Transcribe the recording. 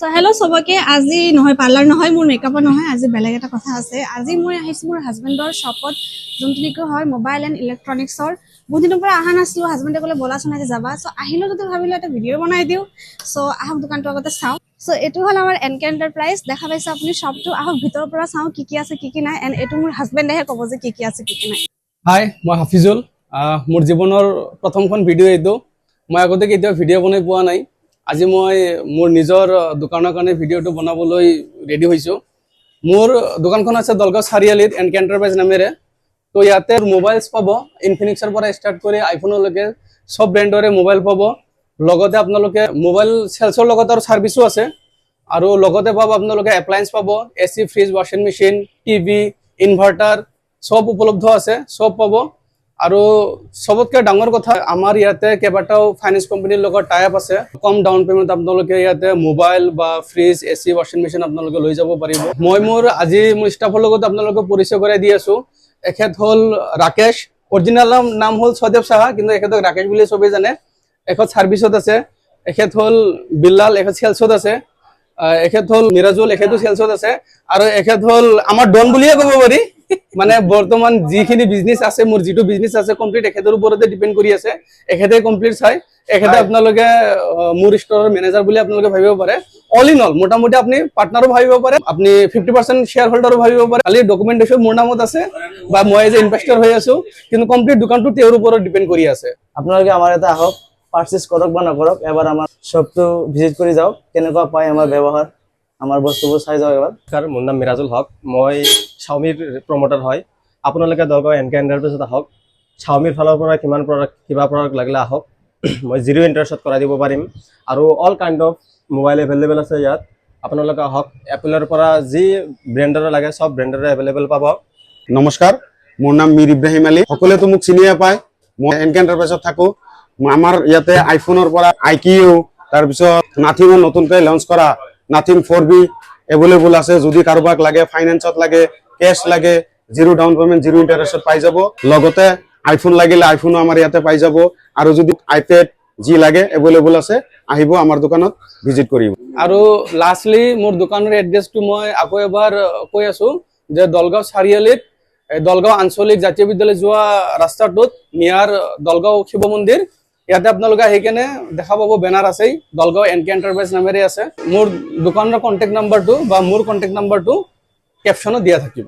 So hello সবকে আজি নহয় পাৰ্লাৰ নহয় মোৰ মেকআপৰ নহয় আজি বেলেগ এটা কথা আছে আজি মই আহিছো মোৰ হাজবেন্ডৰ শপত যোনটো হয় মোবাইল এন্ড ইলেক্ট্ৰনিক্সৰ বহুত দিনৰ পৰা আহা নাছিলো হাজবেন্ডে ক'লে বলা চনাইতে যাবা সো আহিলো যদি ভাবিলো এটা ভিডিও বনাই দিও সো আহক দোকানটো আগতে চাও সো এটো হল আমাৰ এনকে এন্টাৰপ্ৰাইজ দেখা পাইছে আপুনি শপটো আহক ভিতৰৰ পৰা চাও কি আছে কি নাই এন্ড এটো মোৰ হাজবেন্ডেহে ক'ব যে কি আছে কি নাই হাই মই হাফিজুল মোৰ জীৱনৰ প্ৰথমখন ভিডিও এইটো মই আগতে কেতিয়াও ভিডিও বনাই পোৱা নাই আজি মই মোৰ নিজৰ দোকানৰ কাৰণে ভিডিওটো বনাবলৈ ৰেডি হৈছো মোৰ দোকানখন আছে দলগাঁও চাৰিআলিত এনকে এন্টাৰপ্ৰাইজ নামেৰে তো ইয়াতে মোবাইলছ পাব ইনফিনিক্সৰ পৰা ষ্টাৰ্ট কৰি আইফোনলৈকে সব ব্ৰেণ্ডৰে মোবাইল পাব লগতে আপোনালোকে মোবাইল সেলছৰ লগত আৰু সাৰ্ভিসও আছে আৰু লগতে পাব আপোনালোকে এপ্লায়েন্স পাব AC fridge washing machine TV inverter সব উপলব্ধ আছে সব পাব আৰু সবতকৈ ডাঙৰ কথা আমাৰ ইয়াতে কেইবাটাও ফাইনেন্স কোম্পানীৰ লগত টাই আপ আছে কম ডাউন পেমেন্ট আপোনালোকে ইয়াতে মোবাইল বা ফ্ৰিজ এসি ওয়াশিং মেচিন আপোনালোকে লৈ যাব পাৰিব মই মোৰ আজি মোৰ ষ্টাফৰ লগত আপোনালোকক পৰিচয় কৰাই দি আছো এখেত হল ৰাকেশ অৰিজিনাল নাম হল সদেৱ সাহা কিন্তু এখেতক ৰাকেশ বুলি সবে জানে এখেত সাৰ্ভিসত আছে এখেত হল বিল্লাল এখেত সেলছত আছে এখেত হল মিৰাজুল এখেতো সেলছত আছে আৰু এখেত হল আমাৰ ডন বুলিয়ে ক'ব পাৰি মানে বৰ্তমান যিখিনি বিজনেস আছে মোৰ যেটো বিজনেস আছে কমপ্লিট এখেতৰ ওপৰতে ডিপেন্ড কৰি আছে এখেতে কমপ্লিট চাই এখেতে আপোনালোকে মোৰ ষ্টৰৰ মেনেজাৰ বুলি আপোনালোকে ভাবিব পাৰে অল ইন অল মোটামুটি আপুনি পাৰ্টনাৰো ভাবিব পাৰে আপুনি 50% শেয়াৰ হোল্ডাৰো ভাবিব পাৰে খালি ডকুমেন্টেশন মোৰ নামত আছে বা মই যে ইনভেস্টৰ হৈ আছো কিন্তু কমপ্লিট দোকানটো তেওঁৰ ওপৰত ডিপেন্ড কৰি আছে আপোনালোকে আমাৰ এটা আহক পাৰচেজ কৰক বা নকৰক এবাৰ আমাৰ শপটো ভিজিট কৰি যাওক কেনেকুৱা পায় আমাৰ ব্যৱহাৰ আমাৰ বস্তুবোৰ চাই যাওক এবাৰ নমস্কাৰ মোৰ নাম মিৰাজুল হক মই Xiaomiৰ প্ৰমোটাৰ হয় আপোনালোকে দলগাঁও এনকে এন্টাৰপ্ৰাইজত আহক Xiaomiৰ ফালৰ পৰা কিবা প্ৰডাক্ট লাগিলে আহক মই জিৰ' ইণ্টাৰেষ্টত কৰাই দিব পাৰিম আৰু all kind of mobile available আছে ইয়াত আপোনালোকে আহক এপলৰ পৰা যি ব্ৰেণ্ডৰ লাগে সব ব্ৰেণ্ডৰে এভেইলেবল পাব নমস্কাৰ মোৰ নাম মীৰ ইব্ৰাহিম আলী সকলোৱে মোক চিনিয়ে পায় মই এনকে এন্টাৰপ্ৰাইজত থাকো আমাৰ ইয়াতে আইফোনৰ পৰা আইকিউ তাৰ পিছত নাথিঙৰ নতুনকৈ লঞ্চ কৰা নাথিং 4B এভেইলেবল আছে যদি কাৰোবাক লাগে ফাইনান্সত লাগে কেশ লাগে জিৰো ডাউন পেমেন্ট জিৰো ইন্টাৰেষ্টত পাই যাব লগতে আইফোন লাগিলে আইফোনো আমাৰ ইয়াতে পাই যাব আৰু যদি আইপ্যাড যি লাগে এভেইলেবল আছে আহিব আমাৰ দোকানত ভিজিট কৰিব আৰু লাষ্টলি মোৰ দোকানৰ এড্ৰেছটো মই আকৌ এবাৰ কৈ আছো যে দলগাঁও চাৰিআলিত দলগাঁও আঞ্চলিক জাতীয় বিদ্যালয় যোৱা ৰাস্তাটোত নিয়াৰ দলগাঁও শিৱ মন্দিৰ ইয়াতে আপোনালোকে আহি কেনে দেখা পাব বেনাৰ আছেই দলগাঁও এনকে এন্টাৰপ্ৰাইজ নামেৰে আছে মোৰ দোকানৰ কন্টেক্ট নাম্বাৰটো বা মোৰ কন্টেক্ট নাম্বাৰটো কেপশ্যনত দিয়া থাকিব